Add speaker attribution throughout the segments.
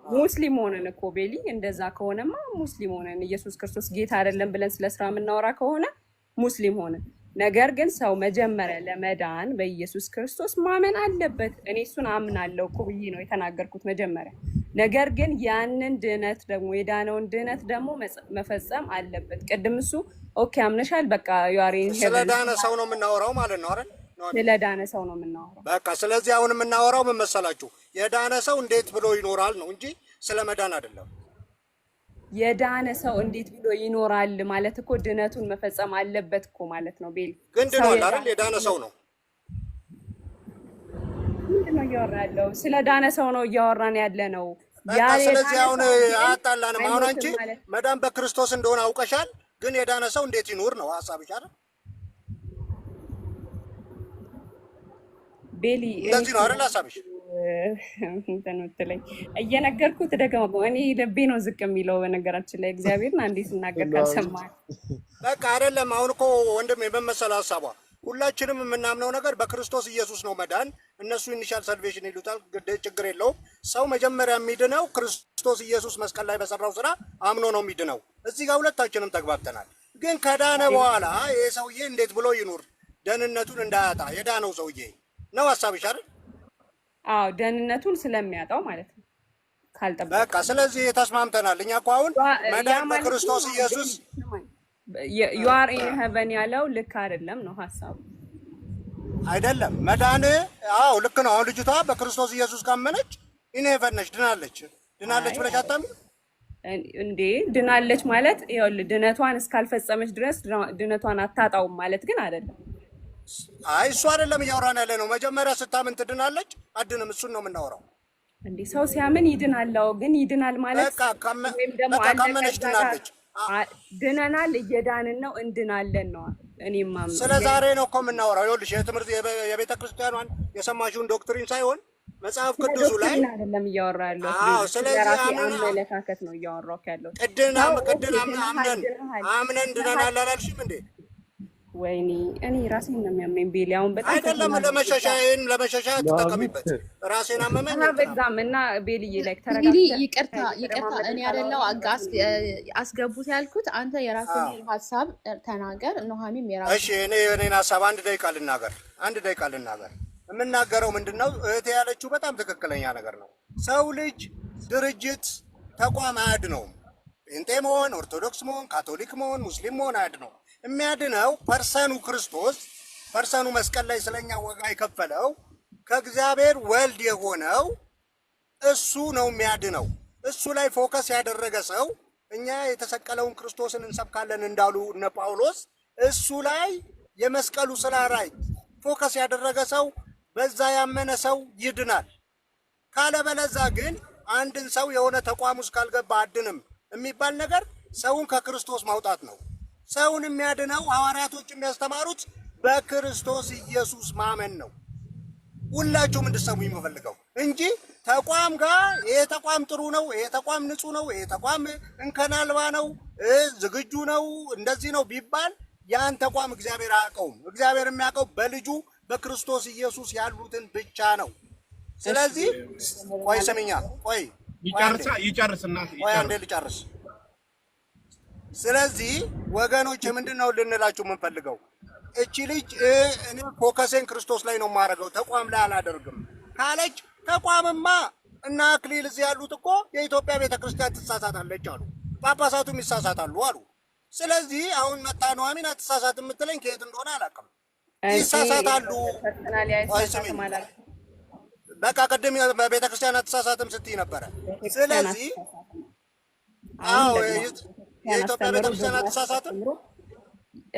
Speaker 1: ሙስሊም ሆነን እኮ ቤሊ እንደዛ ከሆነማ ሙስሊም ሆነን ኢየሱስ ክርስቶስ ጌታ አይደለም ብለን ስለ ስራ የምናወራ ከሆነ ሙስሊም ሆነን፣ ነገር ግን ሰው መጀመሪያ ለመዳን በኢየሱስ ክርስቶስ ማመን አለበት። እኔ እሱን አምናለሁ እኮ ብዬ ነው የተናገርኩት መጀመሪያ። ነገር ግን ያንን ድህነት ደግሞ የዳነውን ድህነት ደግሞ መፈጸም አለበት። ቅድም እሱ ኦኬ አምነሻል፣ በቃ ዩአሬን
Speaker 2: ስለ ዳነ ሰው ነው የምናወራው ማለት ነው አይደል?
Speaker 1: ስለ ዳነ ሰው ነው የምናወራው።
Speaker 2: በቃ ስለዚህ አሁን የምናወራው ምን መሰላችሁ? የዳነ ሰው እንዴት ብሎ ይኖራል ነው እንጂ ስለ መዳን አይደለም።
Speaker 1: የዳነ ሰው እንዴት ብሎ ይኖራል ማለት እኮ ድነቱን መፈጸም አለበት እኮ ማለት ነው። ቤል
Speaker 2: ግን ድኗል አይደል? የዳነ ሰው ነው።
Speaker 1: ምንድን ነው እያወራ ያለው? ስለ ዳነ ሰው ነው እያወራን ያለ ነው።
Speaker 2: ስለዚህ አሁን አጣላንም። አሁን አንቺ መዳን በክርስቶስ እንደሆነ አውቀሻል፣ ግን የዳነ ሰው እንዴት ይኖር ነው ሐሳብሽ አይደል?
Speaker 1: ቤሊ
Speaker 2: እንደዚህ ነው አይደል ሐሳብሽ?
Speaker 1: እንትን ወጥለኝ እየነገርኩት ደግሞ እኔ ልቤ ነው ዝቅ የሚለው። በነገራችን ላይ እግዚአብሔርን አንዴ ስናገር ካልሰማህ
Speaker 2: በቃ አይደለም። አሁን እኮ ወንድም የመመሰል ሐሳቧ ሁላችንም የምናምነው ነገር በክርስቶስ ኢየሱስ ነው መዳን። እነሱ ኢኒሻል ሳልቬሽን ይሉታል፣ ችግር የለውም። ሰው መጀመሪያ የሚድነው ክርስቶስ ኢየሱስ መስቀል ላይ በሰራው ስራ አምኖ ነው የሚድነው። እዚህ ጋር ሁለታችንም ተግባብተናል። ግን ከዳነ በኋላ ይሄ ሰውዬ እንዴት ብሎ ይኑር? ደህንነቱን እንዳያጣ የዳነው ሰውዬ ነው ሐሳብሽ አይደል?
Speaker 1: አዎ ደህንነቱን ስለሚያጣው ማለት ነው ካልጠበቀ።
Speaker 2: በቃ ስለዚህ ተስማምተናል። እኛ እኮ አሁን መዳን በክርስቶስ ኢየሱስ
Speaker 1: you are in heaven ያለው ልክ አይደለም ነው ሐሳቡ
Speaker 2: አይደለም። መዳን አዎ ልክ ነው። አሁን ልጅቷ በክርስቶስ ኢየሱስ ካመነች ኢን ሄቨን ነች፣ ድናለች ብለሽ አታምኚ
Speaker 1: እንዴ? ድናለች ማለት ይኸውልህ ድነቷን እስካልፈጸመች ድረስ ድነቷን አታጣውም ማለት ግን አይደለም።
Speaker 2: አይ እሱ አይደለም እያወራን ያለ ነው። መጀመሪያ ስታምን ትድናለች አድንም፣ እሱን ነው የምናወራው።
Speaker 1: እንዴ ሰው ሲያምን ይድናል፣ ግን ይድናል ማለት
Speaker 2: በቃ ካመነች ድናለች።
Speaker 1: ድነናል፣ እየዳንን ነው፣ እንድናለን ነው። እኔም ማምን
Speaker 2: ስለ ዛሬ ነው እኮ የምናወራው። ይኸውልሽ የትምህርት የቤተ ክርስቲያኗን የሰማሽውን ዶክትሪን ሳይሆን መጽሐፍ ቅዱሱ ላይ
Speaker 1: አይደለም እያወራ ያለው።
Speaker 2: አዎ ስለዚህ
Speaker 1: አመለካከት ነው እያወራው ያለው።
Speaker 2: አምነን ድነናል አላልሽም እንዴ?
Speaker 1: ወይኔ እኔ ራሴን ነው የሚያመኝ ቤሊ። አሁን በጣም
Speaker 2: አይደለም ለመሸሻ ተጠቀሚበት። ራሴን አመመኝ
Speaker 1: በዛም እና ቤሊዬ ላይ ተረጋግተህ
Speaker 3: እንግዲህ ይቅርታ እኔ አይደለው አስገቡት ያልኩት። አንተ የራስህን ሐሳብ ተናገር። ኑሐሚንም የራስህ
Speaker 2: እሺ። እኔን ሐሳብ አንድ ደቂቃ ልናገር። የምናገረው ምንድነው? እህቴ ያለችው በጣም ትክክለኛ ነገር ነው። ሰው ልጅ ድርጅት ተቋም አያድነውም። ጴንጤ መሆን፣ ኦርቶዶክስ መሆን፣ ካቶሊክ መሆን፣ ሙስሊም መሆን አያድነውም። የሚያድነው ፐርሰኑ ክርስቶስ፣ ፐርሰኑ መስቀል ላይ ስለኛ ዋጋ የከፈለው ከእግዚአብሔር ወልድ የሆነው እሱ ነው የሚያድነው። እሱ ላይ ፎከስ ያደረገ ሰው፣ እኛ የተሰቀለውን ክርስቶስን እንሰብካለን እንዳሉ እነ ጳውሎስ፣ እሱ ላይ የመስቀሉ ስራ ላይ ፎከስ ያደረገ ሰው፣ በዛ ያመነ ሰው ይድናል። ካለበለዛ ግን አንድን ሰው የሆነ ተቋም ውስጥ ካልገባ አድንም የሚባል ነገር ሰውን ከክርስቶስ ማውጣት ነው። ሰውን የሚያድነው ሐዋርያቶች የሚያስተማሩት በክርስቶስ ኢየሱስ ማመን ነው። ሁላችሁም እንድትሰሙ የምፈልገው እንጂ ተቋም ጋር ይሄ ተቋም ጥሩ ነው፣ ይሄ ተቋም ንጹህ ነው፣ ይሄ ተቋም እንከን አልባ ነው፣ ዝግጁ ነው፣ እንደዚህ ነው ቢባል ያን ተቋም እግዚአብሔር አያውቀውም። እግዚአብሔር የሚያውቀው በልጁ በክርስቶስ ኢየሱስ ያሉትን ብቻ ነው። ስለዚህ ቆይ ስሚኛ፣ ቆይ
Speaker 4: ይጨርስና
Speaker 2: አንዴ ልጨርስ። ስለዚህ ወገኖች ምንድነው ልንላችሁ የምንፈልገው? እቺ ልጅ እኔ ፎከሴን ክርስቶስ ላይ ነው የማደርገው ተቋም ላይ አላደርግም ካለች፣ ተቋምማ እና አክሊል እዚህ ያሉት እኮ የኢትዮጵያ ቤተክርስቲያን ትሳሳታለች አሉ፣ ጳጳሳቱም ይሳሳታሉ አሉ። ስለዚህ አሁን መጣ ኑሐሚን አትሳሳት የምትለኝ ከየት እንደሆነ አላውቅም። ይሳሳታሉ። በቃ ቅድም በቤተክርስቲያን አትሳሳትም ስትይ ነበረ። ስለዚህ አዎ የኢትዮጵያ ቤተክርስቲያን አትሳሳትም።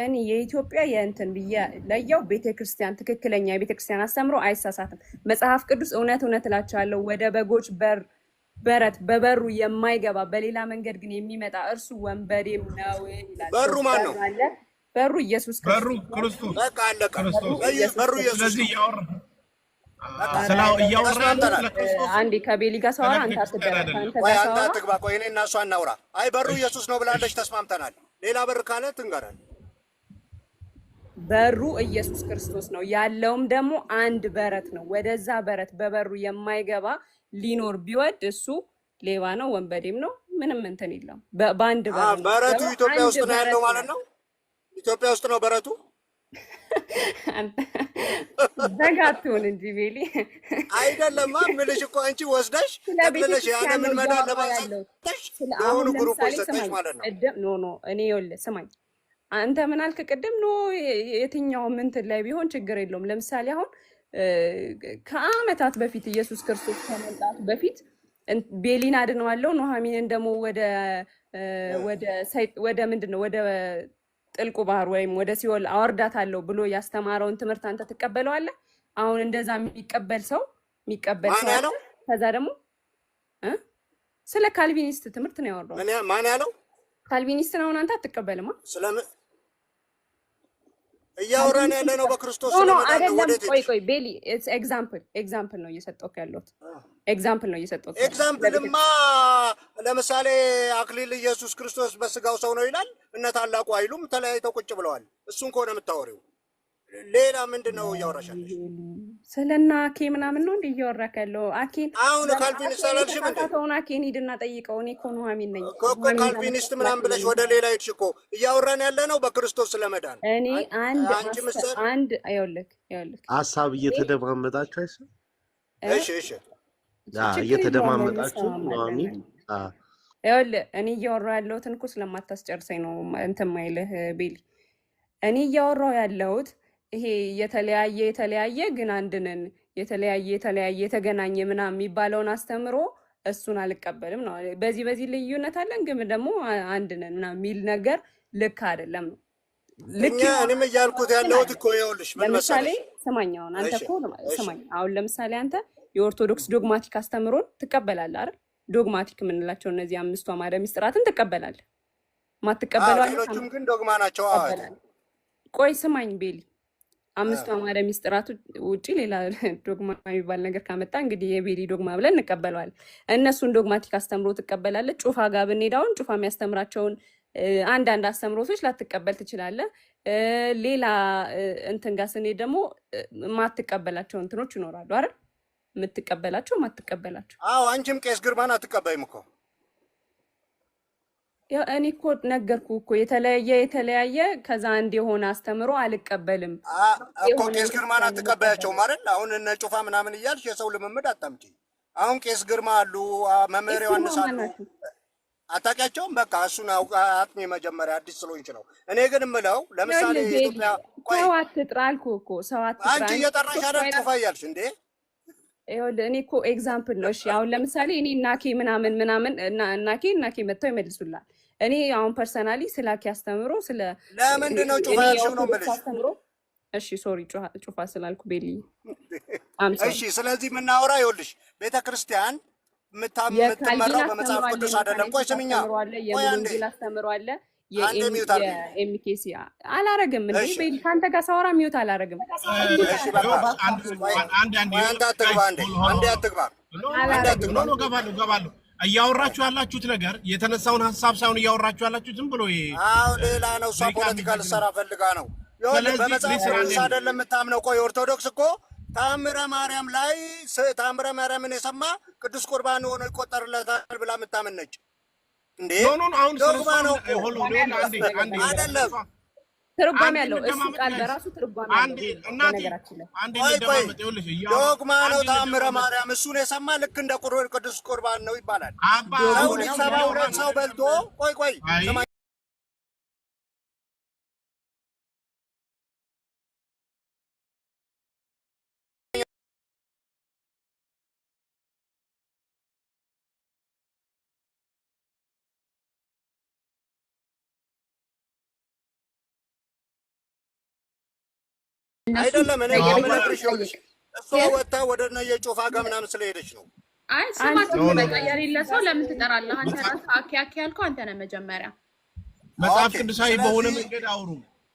Speaker 1: እኔ የኢትዮጵያ የእንትን ብዬ ለያው ቤተክርስቲያን ትክክለኛ የቤተክርስቲያን አስተምሮ አይሳሳትም። መጽሐፍ ቅዱስ እውነት እላችኋለሁ ወደ በጎች በረት በበሩ የማይገባ በሌላ መንገድ ግን የሚመጣ እርሱ ወንበዴም ነው ይላል።
Speaker 2: በሩ ማን ነው?
Speaker 1: በሩ ኢየሱስ ክርስቶስ።
Speaker 4: በሩ ክርስቶስ።
Speaker 2: በቃ አለቀ። በሩ ኢየሱስ።
Speaker 4: ስለዚህ እያወራን
Speaker 1: አንዴ ከቤሊ ጋር ሰዋራ አንተ አትደረግ።
Speaker 2: አንተ አትግባ። ቆይ እኔ እና እሷ እናውራ። አይ በሩ ኢየሱስ ነው ብላለች፣ ተስማምተናል። ሌላ በር ካለ ትንገረን።
Speaker 1: በሩ ኢየሱስ ክርስቶስ ነው። ያለውም ደግሞ አንድ በረት ነው። ወደዛ በረት በበሩ የማይገባ ሊኖር ቢወድ እሱ ሌባ ነው፣ ወንበዴም ነው። ምንም እንትን የለውም። በአንድ
Speaker 2: በረቱ ኢትዮጵያ ውስጥ ነው ያለው ማለት ነው። ኢትዮጵያ ውስጥ ነው በረቱ።
Speaker 1: ዘጋቱን እንጂ ቤሊ
Speaker 2: አይደለማ ምልሽ እኮ አንቺ ወስደሽ ተብለሽ ያለምን መዳን ለማንሳትሽ የሆኑ ግሩፖች ሰጠሽ ማለት ነው።
Speaker 1: ኖ እኔ ይኸውልህ ስማኝ፣ አንተ ምን አልክ ቅድም? ኖ የትኛውም እንትን ላይ ቢሆን ችግር የለውም። ለምሳሌ አሁን ከዓመታት በፊት ኢየሱስ ክርስቶስ ከመምጣቱ በፊት ቤሊን አድነዋለሁ ኑሐሚንን ደግሞ ወደ ምንድን ነው ወደ ጥልቁ ባህር ወይም ወደ ሲኦል አወርዳታለሁ ብሎ ያስተማረውን ትምህርት አንተ ትቀበለዋለህ? አሁን እንደዛ የሚቀበል ሰው ከዛ ደግሞ ስለ ካልቪኒስት ትምህርት ነው ያወራው።
Speaker 2: ማን ያለው?
Speaker 1: ካልቪኒስት ነው። አንተ አትቀበልማ።
Speaker 2: እያወራን ያለ ነው በክርስቶስ
Speaker 1: ቆይ ቤሊ ኤግዛምፕል ነው እየሰጠሁህ ያለሁት።
Speaker 2: ኤግዛምፕልማ ለምሳሌ አክሊል ኢየሱስ ክርስቶስ በስጋው ሰው ነው ይላል። እነ ታላቁ አይሉም ተለያይተው ቁጭ ብለዋል። እሱን ከሆነ የምታወሪው ሌላ ምንድን ነው እያወራሻለሽ?
Speaker 1: ስለና አኬ ምናምን ነው እንደ እያወራክ ያለው። አኬን
Speaker 2: አሁን ካልቪኒስት አላልሽም እንዴ?
Speaker 1: አኬን ሂድና ጠይቀው። እኔ እኮ ኑሐሚን ነኝ
Speaker 2: እኮ ካልቪኒስት ምናምን ብለሽ ወደ ሌላ ሄድሽ እኮ። እያወራን ያለ ነው በክርስቶስ ስለመዳን።
Speaker 1: እኔ አንድ ይኸውልህ
Speaker 5: ሀሳብ እየተደማመጣችሁ አይደል?
Speaker 2: እሺ
Speaker 5: እየተደማመጣችሁ ኑሐሚን
Speaker 1: ይኸውልህ እኔ እያወራሁ ያለሁትን እኮ ስለማታስጨርሰኝ ነው እንትን ማይልህ ቤሊ። እኔ እያወራሁ ያለሁት ይሄ የተለያየ ግን አንድ ነን፣ የተለያየ የተገናኘ ምናምን የሚባለውን አስተምሮ እሱን አልቀበልም ነው። በዚህ ልዩነት አለን ግን ደግሞ አንድ ነን ምናምን የሚል ነገር ልክ አይደለም ነው።
Speaker 2: እኔም እያልኩት ያለሁት እኮ ይኸውልሽ ምን መሰለሽ፣
Speaker 1: ስማኝ አሁን አንተ እኮ ስማኝ አሁን ለምሳሌ አንተ የኦርቶዶክስ ዶግማቲክ አስተምሮን ትቀበላለህ አይደል? ዶግማቲክ የምንላቸው እነዚህ 5ቱ አዕማደ ምስጢራትን ትቀበላለህ። ማትቀበለው
Speaker 2: ሌሎቹም ግን ዶግማ ናቸው።
Speaker 1: ቆይ ስማኝ ቤሊ፣ 5ቱ አዕማደ ምስጢራት ውጪ ሌላ ዶግማ የሚባል ነገር ካመጣ እንግዲህ የቤሊ ዶግማ ብለን እንቀበለዋለን። እነሱን ዶግማቲክ አስተምሮ ትቀበላለህ። ጩፋ ጋር ብንሄድ አሁን ጩፋ የሚያስተምራቸውን አንዳንድ አስተምሮቶች ላትቀበል ትችላለህ። ሌላ እንትን ጋር ስንሄድ ደግሞ ማትቀበላቸው እንትኖች ይኖራሉ አይደል? የምትቀበላቸው ማትቀበላቸው።
Speaker 2: አንቺም ቄስ ግርማን አትቀበይም እኮ።
Speaker 1: እኔ እኮ ነገርኩህ እኮ የተለያየ ከዛ አንድ የሆነ አስተምሮ አልቀበልም
Speaker 2: እኮ። ቄስ ግርማን አትቀበያቸውም አይደል? አሁን እነ ጩፋ ምናምን እያልሽ የሰው ልምምድ አታምጪ። አሁን ቄስ ግርማ አሉ፣ መምህር ዮሐንስ አሉ፣ አታውቂያቸውም? በቃ እሱን አጥኚ መጀመሪያ፣ አዲስ ስለሆንሽ ነው። እኔ ግን የምለው ለምሳሌ ኢትዮጵያ
Speaker 1: ሰው አትጥራ አልኩህ እኮ። ሰው አትጥራ
Speaker 2: አንቺ እየጠራሽ አይደል ጩፋ እያልሽ እንዴ?
Speaker 1: ይኸውልህ እኔ እኮ ኤግዛምፕል ነው። እሺ አሁን ለምሳሌ እኔ እናኬ ምናምን እናኬ መጥተው ይመልሱላል። እኔ አሁን ፐርሰናሊ ስለ አኬ አስተምሮ ስለ
Speaker 2: ለምንድን ነው ጩፋ ያልሽው ነው የምልሽ።
Speaker 1: እሺ ሶሪ ጩፋ ስላልኩ ቤሊ።
Speaker 2: እሺ ስለዚህ የምናወራ ይኸውልሽ ቤተክርስቲያን የምትመራው በመጽሐፍ ቅዱስ አይደለም። ቆይ ስሚኛ፣
Speaker 1: የወንጌል አስተምሮ አለ የኤምኬሲ አላረግም እንዴ ቤሊ፣ ከአንተ ጋር ሳወራ ሚውት አላረግም።
Speaker 4: ገባለሁ እያወራችሁ ያላችሁት ነገር የተነሳውን ሀሳብ ሳይሆን እያወራችሁ ያላችሁት ዝም ብሎ
Speaker 2: ሌላ ነው። እሷ ፖለቲካ ልትሰራ ፈልጋ ነው። በመጽሐፍ ቅዱስ አይደለም የምታምነው። ቆይ ኦርቶዶክስ እኮ ታምረ ማርያም ላይ ታምረ ማርያምን የሰማ ቅዱስ ቁርባን ሆኖ ይቆጠርለታል ብላ የምታምን ነች እንዴ? ዶግማ ነው አይደለም።
Speaker 1: ትርጓሜ ያለው እሱ ቃል በራሱ ትርጓሜ ያለው
Speaker 2: ዶግማ ነው። ታምረ ማርያም እሱን የሰማ ልክ እንደ ቅዱስ ቁርባን ነው ይባላል። ሰው ልጅ 72 ሰው በልቶ ቆይ አይደለም። እኔ የምነግርሽ እሷ ወጣ ወደ እነ የጮፋ ጋር ምናምን ስለሄደች ነው።
Speaker 3: አይ ስማት መቀየር የለ ሰው ለምን ትጠራለህ? አንተ ራስህ አኪ ያልከው አንተ ነህ መጀመሪያ።
Speaker 4: መጽሐፍ ቅዱሳዊ በሆነ መንገድ አውሩ።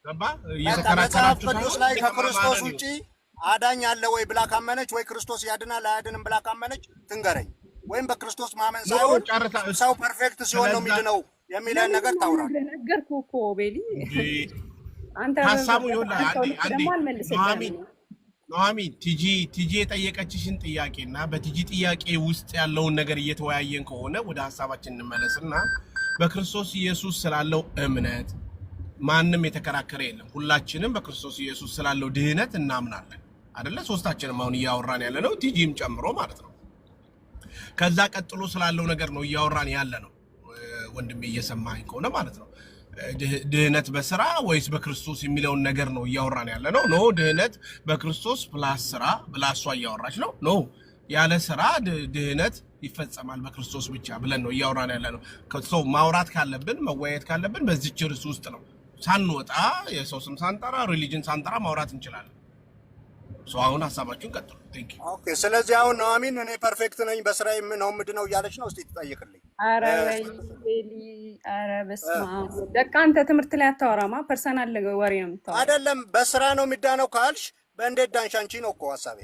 Speaker 4: ገባ?
Speaker 2: መጽሐፍ ቅዱስ ላይ ከክርስቶስ ውጪ አዳኝ አለ ወይ ብላ ካመነች፣ ወይ ክርስቶስ ያድናል አያድንም ብላ ካመነች ትንገረኝ። ወይም በክርስቶስ ማመን ሳይሆን ሰው ፐርፌክት ሲሆን ነው የሚድነው የሚለን ነገር ታውራ።
Speaker 1: ነገርኩህ እኮ ቤሊ። አንተ
Speaker 4: ሐሳቡ ይኸውልህ ኑሐሚን ቲጂ የጠየቀችሽን ጥያቄና በቲጂ ጥያቄ ውስጥ ያለውን ነገር እየተወያየን ከሆነ ወደ ሐሳባችን እንመለስና በክርስቶስ ኢየሱስ ስላለው እምነት ማንም የተከራከረ የለም። ሁላችንም በክርስቶስ ኢየሱስ ስላለው ድህነት እናምናለን አይደለ? ሶስታችንም አሁን እያወራን ያለ ነው፣ ቲጂም ጨምሮ ማለት ነው። ከዛ ቀጥሎ ስላለው ነገር ነው እያወራን ያለ ነው። ወንድሜ እየሰማኝ ከሆነ ማለት ነው። ድህነት በስራ ወይስ በክርስቶስ የሚለውን ነገር ነው እያወራን ያለ ነው። ኖ ድህነት በክርስቶስ ፕላስ ስራ ብላሷ እያወራች ነው። ኖ ያለ ስራ ድህነት ይፈጸማል በክርስቶስ ብቻ ብለን ነው እያወራን ያለ ነው። ሰው ማውራት ካለብን መወያየት ካለብን በዚህ ርዕስ ውስጥ ነው። ሳንወጣ የሰው ስም ሳንጠራ ሪሊጅን ሳንጠራ ማውራት እንችላለን። አሁን ሐሳባችሁን ቀጥሉ። ቴንክ ዩ።
Speaker 2: ኦኬ። ስለዚህ አሁን ኑሐሚን እኔ ፐርፌክት ነኝ በስራዬ ነው ምንድነው እያለች ነው። እስቲ ትጠይቅልኝ።
Speaker 1: ኧረ ቤሊ፣ ኧረ በስመ አብ። በቃ አንተ ትምህርት ላይ አታወራማ፣ ፐርሰናል ወሬ ነው የምታወራው።
Speaker 2: አይደለም በስራ ነው የሚዳነው ካልሽ በእንዴት ዳንሽ? አንቺ ነው እኮ ሐሳቤ።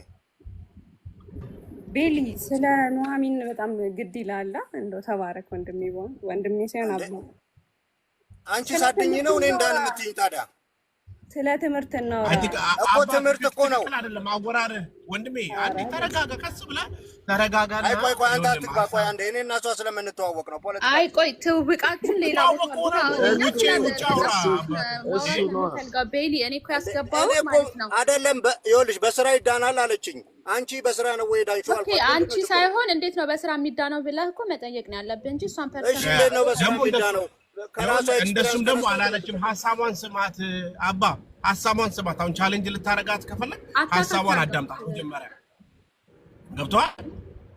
Speaker 1: ቤሊ ስለ ኑሐሚን በጣም ግድ ይላል። እንደው ተባረክ ወንድሜ፣ ወንድሜ ሳይሆን አባ።
Speaker 2: አንቺ ሳድኝ ነው እኔ እንዳን የምትይኝ ታዲያ?
Speaker 1: ስለ ትምህርት ነው
Speaker 2: እኮ ትምህርት እኮ ነው
Speaker 4: አይደለም። አወራር ወንድሜ አንዴ ተረጋጋ፣ ቀስ ብለህ ተረጋጋ።
Speaker 2: አይ ቆይ አንተ አትግባ። ቆይ አንዴ እኔ እና እሷ ስለምንተዋወቅ ነው ፖለቲካ።
Speaker 3: አይ ቆይ ትውውቃችን ሌላ ቤሊ እኔ እኮ ያስገባው ማለት ነው
Speaker 2: አይደለም። ይኸውልሽ በስራ ይዳናል አለችኝ። አንቺ በስራ ነው ወይ ዳንሽው አልኩ።
Speaker 3: ኦኬ አንቺ ሳይሆን እንዴት ነው በስራ የሚዳነው ብለህ እኮ መጠየቅ ነው ያለብህ እንጂ እሷን
Speaker 2: እሺ እንዴት ነው በስራ የሚዳነው?
Speaker 4: እንደሱም ደግሞ አላለችም። ሐሳቧን ስማት አባ፣ ሐሳቧን ስማት። አሁን ቻሌንጅ ልታረጋት ከፈለግ ሐሳቧን አዳምጣት መጀመሪያ። ገብቶሃል?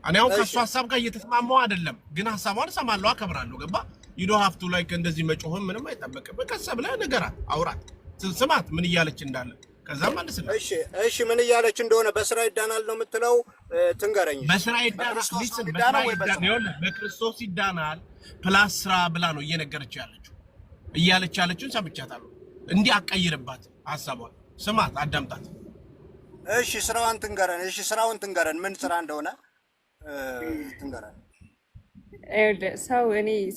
Speaker 4: እኔ አሁን ከእሱ ሐሳብ ጋር እየተስማማው አይደለም፣ ግን ሐሳቧን እሰማለሁ፣ አከብራለሁ። ገባ? ዩ ዶንት ሃቭ ቱ ላይክ እንደዚህ መጮህም ምንም አይጠበቅብህ። ቀስ ብለህ ንገራት፣ አውራት፣ ስማት ምን እያለች እንዳለ። ከዛም መልስልህ።
Speaker 2: እሺ ምን እያለች እንደሆነ በስራ ይዳናል ነው የምትለው? ትንገረኝ።
Speaker 4: በስራ ይዳናል፣ ሊስን በስራ ይዳናል፣ በክርስቶስ ይዳናል ፕላስ ስራ ብላ ነው እየነገረች ያለችው። እያለች ያለችውን ሰምቻታለሁ። እንዲህ አቀይርባት ሐሳቧን። ስማት፣ አዳምጣት።
Speaker 2: እሺ ስራዋን ትንገረን። እሺ ስራውን ትንገረን፣ ምን ስራ እንደሆነ ትንገረን።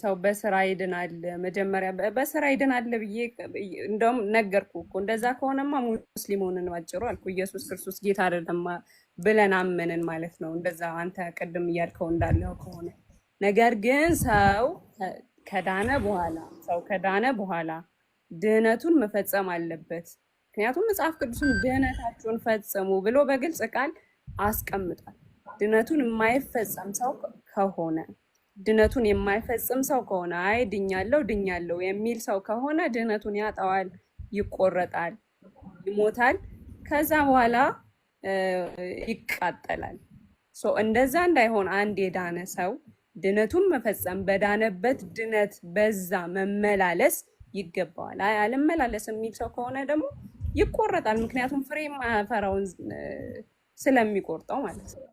Speaker 1: ሰው በስራ ይድናል። መጀመሪያ በስራ ይድናል ብዬ እንደውም ነገርኩ እኮ። እንደዛ ከሆነማ ሙስሊም ሆነን ባጭሩ አልኩ። ኢየሱስ ክርስቶስ ጌታ አይደለም ብለን አመንን ማለት ነው። እንደዛ አንተ ቅድም እያልከው እንዳለው ከሆነ ነገር ግን ሰው ከዳነ በኋላ ድህነቱን መፈጸም አለበት። ምክንያቱም መጽሐፍ ቅዱስን ድህነታችሁን ፈጽሙ ብሎ በግልጽ ቃል አስቀምጧል። ድህነቱን የማይፈጸም ሰው ከሆነ አይ ድኛለው የሚል ሰው ከሆነ ድህነቱን ያጣዋል፣ ይቆረጣል፣ ይሞታል፣ ከዛ በኋላ ይቃጠላል። እንደዛ እንዳይሆን አንድ የዳነ ሰው ድነቱን መፈጸም፣ በዳነበት ድነት በዛ መመላለስ ይገባዋል። አይ አልመላለስ የሚል ሰው ከሆነ ደግሞ ይቆረጣል። ምክንያቱም ፍሬ ማፈራውን ስለሚቆርጠው ማለት ነው።